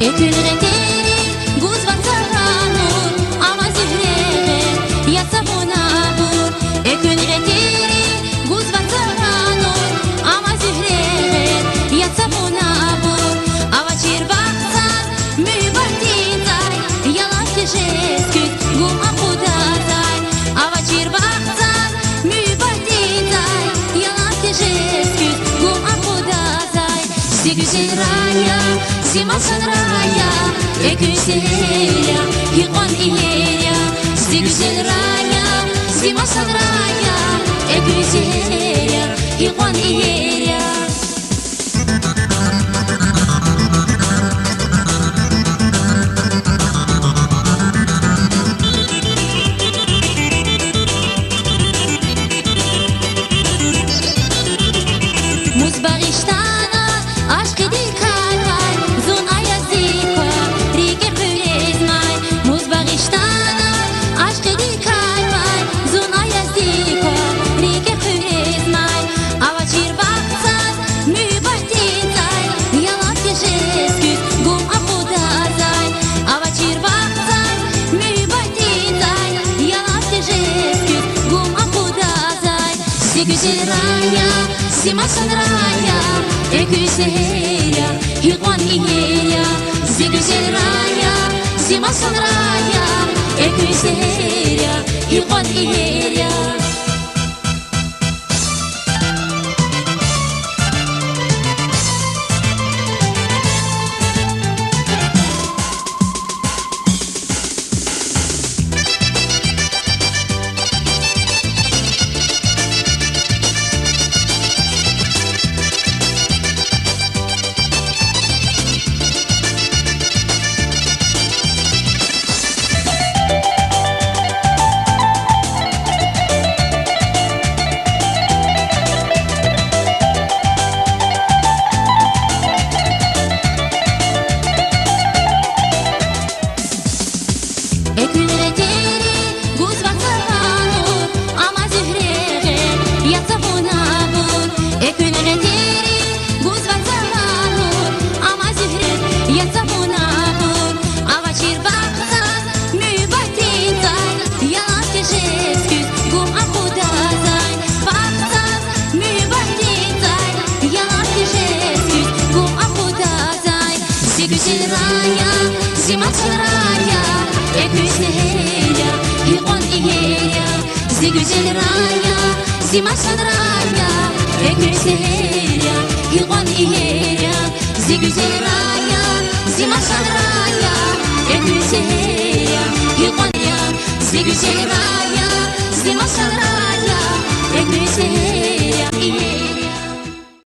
Ekülreteri guzvan zaranur ama zührever yasa bunabur. Ekülreteri guzvan zaranur ama zührever yasa bunabur. Avacir baksan mübartin zay yalan teşesküt gum akudazay. Avacir baksan mübartin zay yalan teşesküt gum akudazay. Si güzel raya Zima sanraya, eküselia, hiqon ihelia. Si güzel raya, zima sanraya, eküselia, hiqon ihelia. Muzbariştana, aşk edilkan güzel raya, zima sanraya, eküselia, hiqon ihelia. Si güzel raya, zima sanraya, eküselia, hiqon ihelia. Ekülreteri guzvan zaranur ama zührever yasa bunabur. Ekülreteri guzvan zaranur ama zührever yasa bunabur. Avacir baksan mübartin zay yalan teşesküt gum akudazay. Baksan mübartin zay yalan teşesküt gum akudazay. Si güzel raya, zima sanraya, eküselia, hiqon ihelia. Si güzel raya, zima sanraya, eküselia, hiqon ihelia. Si güzel raya, zima sanraya, eküselia, hiqon ihelia. Si güzel raya, zima sanraya, eküselia.